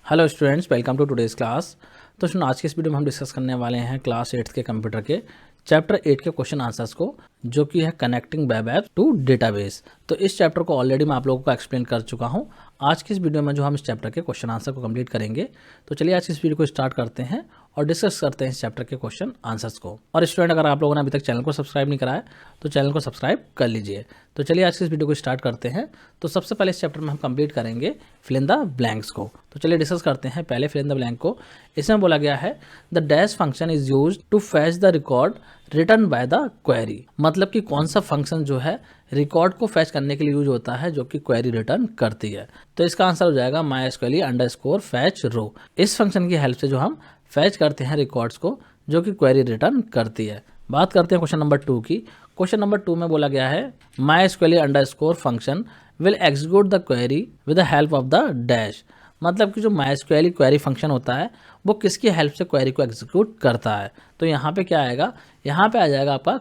Hello students, welcome to today's class. तो सुनो, आज के इस वीडियो में हम डिस्कस करने वाले हैं क्लास 8 के कंप्यूटर के चैप्टर 8 के क्वेश्चन आंसर्स को, जो कि है connecting web app to database. तो इस चैप्टर को ऑलरेडी मैं आप लोगों को एक्सप्लेन कर चुका हूं। आज की इस वीडियो में जो हम इस चैप्टर के क्वेश्चन आंसर को कंप्लीट करेंगे, तो चलिए आज की इस वीडियो को स्टार्ट करते हैं और डिस्कस करते हैं इस चैप्टर के क्वेश्चन आंसर्स को। और स्टूडेंट, अगर आप लोगों ने अभी तक चैनल को सब्सक्राइब नहीं करा है तो चैनल को सब्सक्राइब कर लीजिए। तो चलिए आज की इस वीडियो को स्टार्ट करते हैं। तो सबसे पहले इस चैप्टर में हम कंप्लीट करेंगे फिल इन द ब्लैंक्स को। तो चलिए डिस्कस करते हैं पहले फिल इन द ब्लैंक को। इसमें बोला गया है the dash function is used to fetch the record return by the query. मतलब कि कौन सा फंक्शन जो है रिकॉर्ड को फैच करने के लिए यूज होता है जो कि क्वेरी रिटर्न करती है। तो इसका आंसर हो जाएगा MySQL_fetch row। इस फंक्शन की हेल्प से जो हम फैच करते हैं रिकॉर्ड्स को जो कि क्वेरी रिटर्न करती है। बात करते हैं क्वेश्चन नंबर 2 की। क्वेश्चन नंबर 2 में बोला गया है MySQL_function will execute the query with the help of the dash. मतलब कि जो MySQL क्वेरी फंक्शन होता है वो किसकी हेल्प से क्वेरी को एग्जीक्यूट करता है। तो यहाँ पे क्या आएगा, यहाँ पे आ जाएगा आपका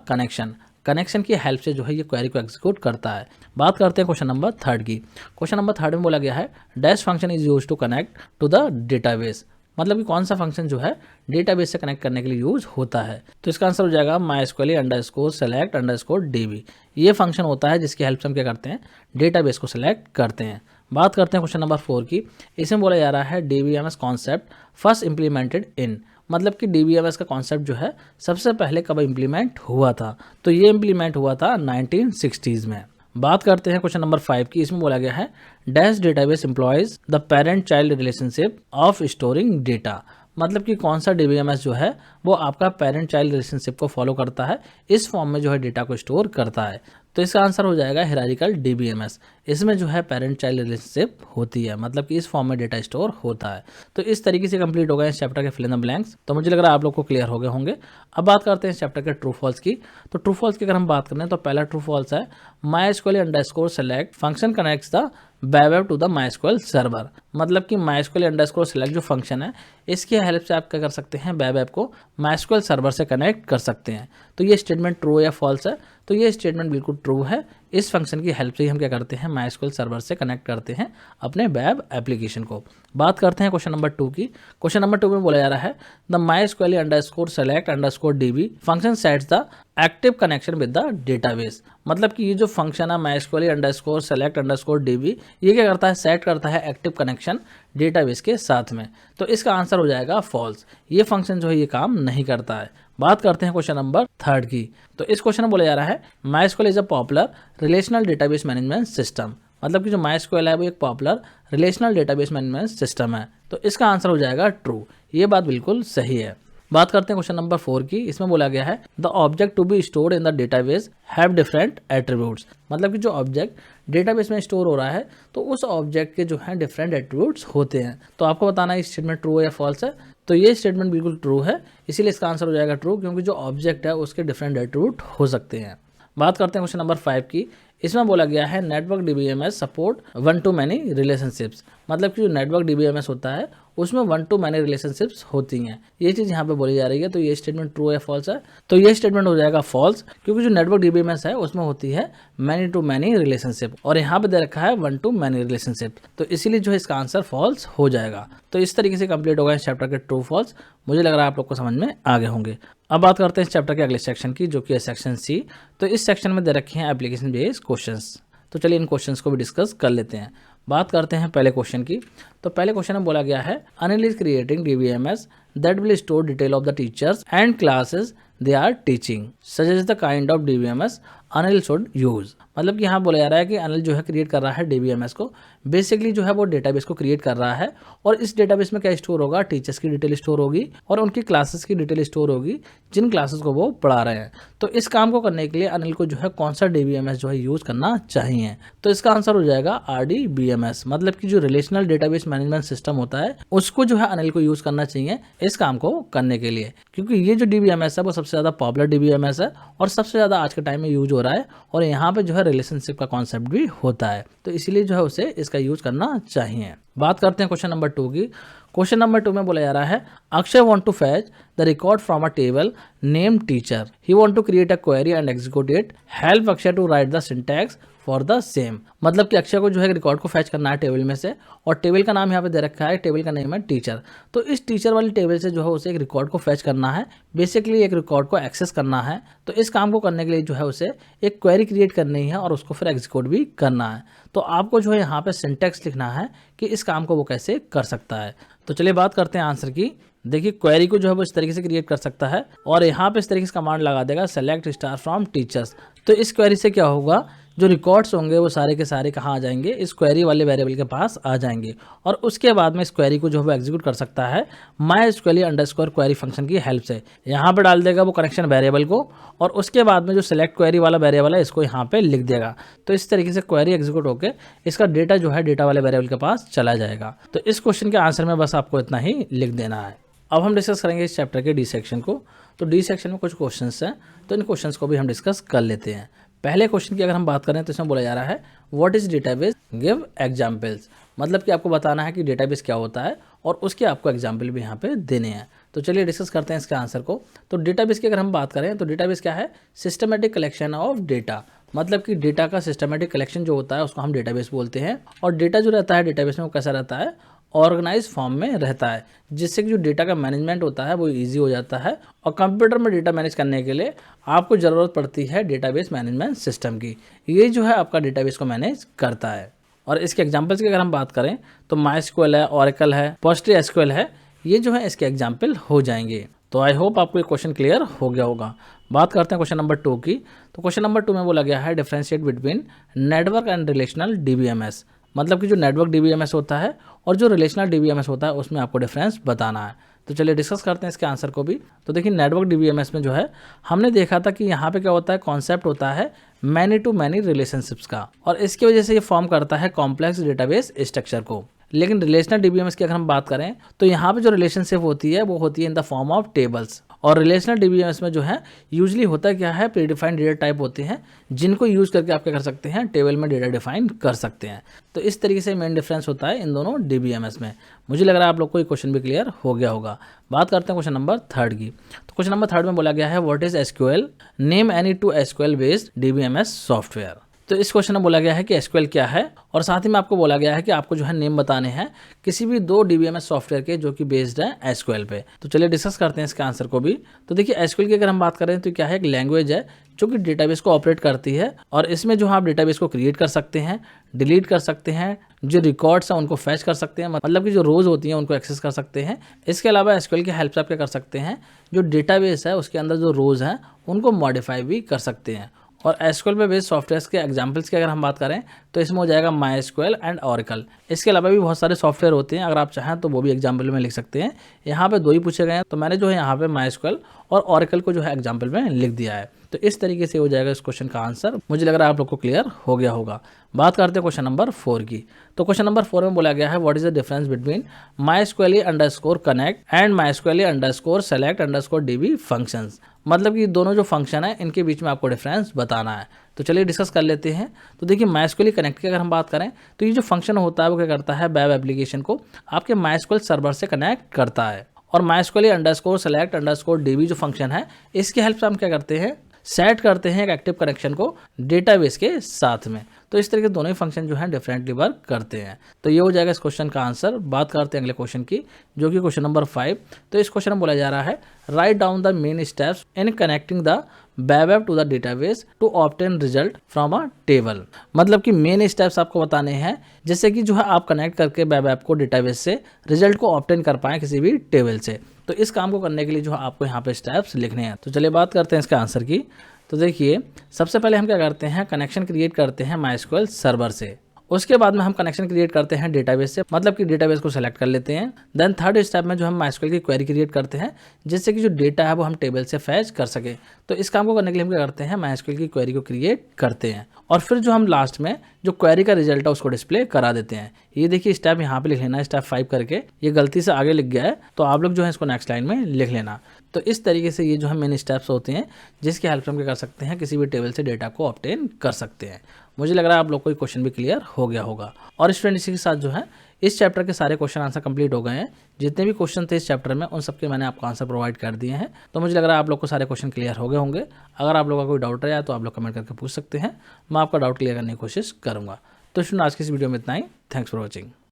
कनेक्शन की हेल्प से जो है ये क्वेरी को एग्जीक्यूट करता है। बात करते हैं क्वेश्चन नंबर 3 की। क्वेश्चन नंबर 3 में बोला गया है dash function is use to connect to the database. मतलब कि कौन सा फंक्शन जो है डेटाबेस से कनेक्ट करने के लिए यूज होता है। तो इसका आंसर हो जाएगा MySQL_select_db। ये फंक्शन होता है जिसकी हेल्प से हम क्या करते हैं, डेटाबेस को सिलेक्ट करते हैं। बात करते हैं क्वेश्चन नंबर 4 की। इसमें बोला जा रहा है DBMS concept first implemented in. मतलब कि DBMS का कॉन्सेप्ट जो है सबसे पहले कब इम्प्लीमेंट हुआ था। तो ये इम्प्लीमेंट हुआ था 1960s में। बात करते हैं क्वेश्चन नंबर 5 की। इसमें बोला गया है dash database employees the parent child relationship of storing data. मतलब कि कौन सा DBMS जो है वो आपका पेरेंट चाइल्ड रिलेशनशिप को फॉलो करता है, इस फॉर्म में जो है डेटा को स्टोर करता है। तो इसका आंसर हो जाएगा हिरारिकल DBMS। इसमें जो है पेरेंट चाइल्ड रिलेशनशिप होती है, मतलब कि इस फॉर्म में डेटा स्टोर होता है। तो इस तरीके से कंप्लीट हो गए इस चैप्टर के फिल इन द ब्लैंक्स। तो मुझे लग रहा है आप लोग को क्लियर हो गए होंगे। अब बात करते हैं इस चैप्टर के ट्रू फॉल्स की। तो ट्रू फॉल्स की अगर हम बात करें तो पहला ट्रू फॉल्स है MySQL_select function connects the web app to the MySQL server. मतलब कि MySQL_select जो फंक्शन है इसकी हेल्प से आप क्या कर सकते हैं, वेब ऐप को MySQL सर्वर से कनेक्ट कर सकते हैं। तो ये स्टेटमेंट ट्रू या फॉल्स है। तो ये स्टेटमेंट बिल्कुल ट्रू है। इस फंक्शन की हेल्प से ही हम क्या करते हैं, MySQL सर्वर से कनेक्ट करते हैं अपने वेब एप्लीकेशन को। बात करते हैं क्वेश्चन नंबर 2 की। क्वेश्चन नंबर 2 में बोला जा रहा है the MySQL_select_db function sets the active connection with the database. मतलब कि ये जो फंक्शन है MySQL_select_db ये क्या करता है, सेट करता है एक्टिव कनेक्शन डेटाबेस के साथ में। तो इसका आंसर हो जाएगा फॉल्स। ये फंक्शन जो है ये काम नहीं करता है। बात करते हैं क्वेश्चन नंबर 3 की। तो इस क्वेश्चन में बोला जा रहा है MySQL is a popular relational database management system. मतलब कि जो MySQL है वो एक popular relational database management system है। तो इसका आंसर हो जाएगा ट्रू। ये बात बिल्कुल सही है। बात करते हैं क्वेश्चन नंबर 4 की। इसमें बोला गया है the object to be stored in the database have different attributes. मतलब कि जो ऑब्जेक्ट डेटाबेस में स्टोर हो रहा है तो उस ऑब्जेक्ट के जो है डिफरेंट एट्रीब्यूट्स होते हैं। तो आपको बताना है स्टेटमेंट ट्रू है या फॉल्स है। तो ये स्टेटमेंट बिल्कुल ट्रू है, इसीलिए इसका आंसर हो जाएगा ट्रू, क्योंकि जो ऑब्जेक्ट है उसके डिफरेंट एट्रीब्यूट हो सकते हैं। बात करते हैं क्वेश्चन नंबर 5 की। इसमें बोला गया है network DBMS support one two many relationships. मतलब कि जो नेटवर्क DBMS होता है उसमें वन टू मैनी रिलेशनशिप्स होती हैं। ये चीज़ यहाँ पे बोली जा रही है। तो ये स्टेटमेंट ट्रू या फॉल्स है। तो ये स्टेटमेंट हो जाएगा फॉल्स, क्योंकि जो नेटवर्क DBMS है उसमें होती है मैनी टू मैनी रिलेशनशिप और यहाँ पे दे रखा है वन टू मैनी रिलेशनशिप। तो इसीलिए जो है इसका आंसर फॉल्स हो जाएगा। तो इस तरीके से कंप्लीट होगा इस चैप्टर के ट्रू फॉल्स। मुझे लग रहा है आप लोग को समझ में आ गए होंगे। अब बात करते हैं इस चैप्टर के अगले सेक्शन की, जो कि है सेक्शन C। तो इस सेक्शन में दे रखे हैं एप्लीकेशन बेस्ड क्वेश्चंस। तो चलिए इन क्वेश्चंस को भी डिस्कस कर लेते हैं। बात करते हैं पहले क्वेश्चन की। तो पहले क्वेश्चन में बोला गया है Anil is creating DBMS that will store detail of the teachers and classes they are teaching suggest the kind of DBMS Anil should use. मतलब कि यहाँ बोला जा रहा है कि अनिल जो है क्रिएट कर रहा है DBMS को। बेसिकली जो है वो डेटाबेस को क्रिएट कर रहा है और इस डेटाबेस में क्या स्टोर होगा, टीचर्स की डिटेल स्टोर होगी और उनकी क्लासेस की डिटेल स्टोर होगी जिन क्लासेस को वो पढ़ा रहे हैं। तो इस काम को करने के लिए अनिल को जो है कौन सा DBMS जो है यूज करना चाहिए। तो इसका आंसर हो जाएगा RDBMS। मतलब कि जो रिलेशनल डेटाबेस मैनेजमेंट सिस्टम होता है उसको जो है अनिल को यूज करना चाहिए इस काम को करने के लिए, क्योंकि ये जो DBMS है वो सबसे ज्यादा पॉपुलर DBMS है और सबसे ज्यादा आज के टाइम में यूज हो रहा है और यहाँ पे जो है रिलेशनशिप का कॉन्सेप्ट भी होता है। तो इसीलिए जो है उसे इसका यूज करना चाहिए। बात करते हैं क्वेश्चन नंबर 2 की। क्वेश्चन नंबर 2 में बोला जा रहा है Akshay want to fetch the record from a table name teacher, he want to create a query and execute it, help Akshay to write the syntax for the same. मतलब कि अक्षय को जो है रिकॉर्ड को फैच करना है टेबल में से, और टेबल का नाम यहाँ पे दे रखा है, टेबल का नेम है टीचर। तो इस टीचर वाली टेबल से जो है उसे एक रिकॉर्ड को फैच करना है, बेसिकली एक रिकॉर्ड को एक्सेस करना है। तो इस काम को करने के लिए जो है उसे एक क्वेरी क्रिएट करनी है और उसको फिर एग्जीक्यूट भी करना है। तो आपको जो है यहाँ पे सिंटैक्स लिखना है कि इस काम को वो कैसे कर सकता है। तो चलिए बात करते हैं आंसर की। देखिए क्वेरी को जो है वो इस तरीके से क्रिएट कर सकता है और यहाँ पे इस तरीके से कमांड लगा देगा सेलेक्ट स्टार फ्रॉम टीचर्स। तो इस क्वेरी से क्या होगा, जो रिकॉर्ड्स होंगे वो सारे के सारे कहाँ आ जाएंगे, इस क्वेरी वाले वेरिएबल के पास आ जाएंगे। और उसके बाद में इस क्वेरी को जो है एग्जीक्यूट कर सकता है MySQL _ फंक्शन की हेल्प से। यहाँ पे डाल देगा वो कनेक्शन वेरिएबल को और उसके बाद में जो सिलेक्ट क्वेरी वाला वेरिएबल है इसको यहाँ पे लिख देगा। तो इस तरीके से क्वेरी एग्जीक्यूट होकर इसका डेटा जो है डेटा वाले वेरिएबल के पास चला जाएगा। तो इस क्वेश्चन के आंसर में बस आपको इतना ही लिख देना है। अब हम डिस्कस करेंगे इस चैप्टर के डी सेक्शन को। तो डी सेक्शन में कुछ क्वेश्चंस हैं, तो इन क्वेश्चंस को भी हम डिस्कस कर लेते हैं। पहले क्वेश्चन की अगर हम बात करें तो इसमें बोला जा रहा है what is database, give examples. मतलब कि आपको बताना है कि डेटाबेस क्या होता है और उसके आपको एग्जाम्पल भी यहाँ पे देने हैं। तो चलिए डिस्कस करते हैं इसके आंसर को। तो डेटाबेस की अगर हम बात करें तो डेटाबेस क्या है, सिस्टमेटिक कलेक्शन ऑफ डेटा। मतलब कि डेटा का सिस्टमेटिक कलेक्शन जो होता है उसको हम डेटाबेस बोलते हैं। और डेटा जो रहता है डेटाबेस में वो कैसा रहता है, ऑर्गेनाइज फॉर्म में रहता है, जिससे कि जो डेटा का मैनेजमेंट होता है वो इजी हो जाता है। और कंप्यूटर में डेटा मैनेज करने के लिए आपको ज़रूरत पड़ती है डेटाबेस मैनेजमेंट सिस्टम की। ये जो है आपका डेटाबेस को मैनेज करता है। और इसके एग्जांपल्स की अगर हम बात करें तो MySQL है, Oracle है, PostgreSQL है, ये जो है इसके एग्जाम्पल हो जाएंगे। तो आई होप आपको ये क्वेश्चन क्लियर हो गया होगा। बात करते हैं क्वेश्चन नंबर 2 की। तो क्वेश्चन नंबर 2 में बोला गया है differentiate between network and relational DBMS। मतलब कि जो नेटवर्क DBMS होता है और जो रिलेशनल DBMS होता है उसमें आपको डिफरेंस बताना है। तो चलिए डिस्कस करते हैं इसके आंसर को भी। तो देखिए नेटवर्क DBMS में जो है हमने देखा था कि यहाँ पे क्या होता है, कॉन्सेप्ट होता है मैनी टू मैनी रिलेशनशिप्स का, और इसकी वजह से ये फॉर्म करता है कॉम्प्लेक्स डेटाबेस स्ट्रक्चर को। लेकिन रिलेशनल DBMS की अगर हम बात करें तो यहाँ पे जो रिलेशनशिप होती है वो होती है in the form of tables. और रिलेशनल DBMS में जो है यूजली होता है क्या है, प्रीडिफाइंड डेटा टाइप होते हैं जिनको यूज करके आप क्या कर सकते हैं, टेबल में डेटा डिफाइन कर सकते हैं। तो इस तरीके से मेन डिफरेंस होता है इन दोनों DBMS में। मुझे लग रहा है आप लोग को ये क्वेश्चन भी क्लियर हो गया होगा। बात करते हैं क्वेश्चन नंबर 3 की। तो क्वेश्चन नंबर 3 में बोला गया है what is SQL, name any 2 SQL based DBMS software. तो इस क्वेश्चन में बोला गया है कि SQL क्या है और साथ ही में आपको बोला गया है कि आपको जो है नेम बताने हैं किसी भी 2 DBMS सॉफ्टवेयर के जो कि बेस्ड है SQL पे। तो चलिए डिस्कस करते हैं इसके आंसर को भी। तो देखिए SQL की अगर हम बात करें तो क्या है, एक लैंग्वेज है जो कि डेटाबेस को ऑपरेट करती है और इसमें जो आप डेटाबेस को क्रिएट कर सकते हैं, डिलीट कर सकते हैं, जो रिकॉर्ड्स हैं उनको फैच कर सकते हैं, मतलब कि जो रोज होती हैं उनको एक्सेस कर सकते हैं। इसके अलावा SQL की हेल्प से आप क्या कर सकते हैं, जो डेटाबेस है उसके अंदर जो रोज हैं उनको मॉडिफाई भी कर सकते हैं। और SQL पे बेस्ड सॉफ्टवेयर्स के एग्जांपल्स की अगर हम बात करें तो इसमें हो जाएगा MySQL एंड Oracle। इसके अलावा भी बहुत सारे सॉफ्टवेयर होते हैं, अगर आप चाहें तो वो भी एग्जांपल में लिख सकते हैं। यहाँ पे 2 ही पूछे गए हैं तो मैंने जो है यहाँ पे MySQL और Oracle को जो है एग्जाम्पल में लिख दिया है। तो इस तरीके से हो जाएगा इस क्वेश्चन का आंसर। मुझे लग रहा है आप लोग को क्लियर हो गया होगा। बात करते हैं क्वेश्चन नंबर 4 की। तो क्वेश्चन नंबर 4 में बोला गया है what is the difference between MySQL_connect and MySQL_select_db functions. मतलब कि दोनों जो फंक्शन है इनके बीच में आपको डिफरेंस बताना है। तो चलिए डिस्कस कर लेते हैं। तो देखिए MySQL कनेक्ट की अगर हम बात करें तो ये जो फंक्शन होता है वो क्या करता है, वेब एप्लीकेशन को आपके MySQL सर्वर से कनेक्ट करता है। और MySQL_select_db जो फंक्शन है इसकी हेल्प से हम क्या करते हैं, सेट करते हैं एक एक्टिव कनेक्शन को डेटाबेस के साथ में। तो इस तरीके दोनों ही फंक्शन जो है डिफरेंटली वर्क करते हैं। तो ये हो जाएगा इस क्वेश्चन का आंसर। बात करते हैं अगले क्वेश्चन की जो कि क्वेश्चन नंबर 5। तो इस क्वेश्चन में बोला जा रहा है write down the main steps in connecting the web app to the database to obtain result from a table. मतलब कि मेन स्टेप्स आपको बताने हैं जिससे कि जो है आप कनेक्ट करके वेब ऐप को डेटाबेस से रिजल्ट को ऑब्टेन कर पाएं किसी भी टेबल से। तो इस काम को करने के लिए जो है आपको यहाँ पे स्टेप्स लिखने हैं। तो चलिए बात करते हैं इसके आंसर की। तो देखिए सबसे पहले हम क्या करते हैं, कनेक्शन क्रिएट करते हैं MySQL सर्वर से। उसके बाद में हम कनेक्शन क्रिएट करते हैं डेटाबेस से, मतलब कि डेटाबेस को सेलेक्ट कर लेते हैं। देन थर्ड स्टेप में जो हम MySQL की क्वेरी क्रिएट करते हैं जिससे कि जो डेटा है वो हम टेबल से फैच कर सके। तो इस काम को करने के लिए हम क्या करते हैं, MySQL की क्वेरी को क्रिएट करते हैं और फिर जो हम लास्ट में जो क्वेरी का रिजल्ट है उसको डिस्प्ले करा देते हैं। ये देखिए स्टेप यहाँ पे लिख लेना है, स्टेप 5 करके। ये गलती से आगे लिख गया है तो आप लोग जो है इसको नेक्स्ट लाइन में लिख लेना। तो इस तरीके से ये जो है मेन स्टेप्स होते हैं जिसकी हेल्प से हम क्या कर सकते हैं, किसी भी टेबल से डेटा को ऑब्टेन कर सकते हैं। मुझे लग रहा है आप लोग को ये क्वेश्चन भी क्लियर हो गया होगा। और स्टूडेंट इसी के साथ जो है इस चैप्टर के सारे क्वेश्चन आंसर कंप्लीट हो गए हैं। जितने भी क्वेश्चन थे इस चैप्टर में उन सबके मैंने आपको आंसर प्रोवाइड कर दिए हैं। तो मुझे लग रहा है आप लोग को सारे क्वेश्चन क्लियर हो गए होंगे। अगर आप लोगों का कोई डाउट रहा है तो आप लोग कमेंट करके पूछ सकते हैं, मैं आपका डाउट क्लियर करने की कोशिश करूँगा। तो स्टूडेंट आज की इस वीडियो में इतना ही। Thanks for watching.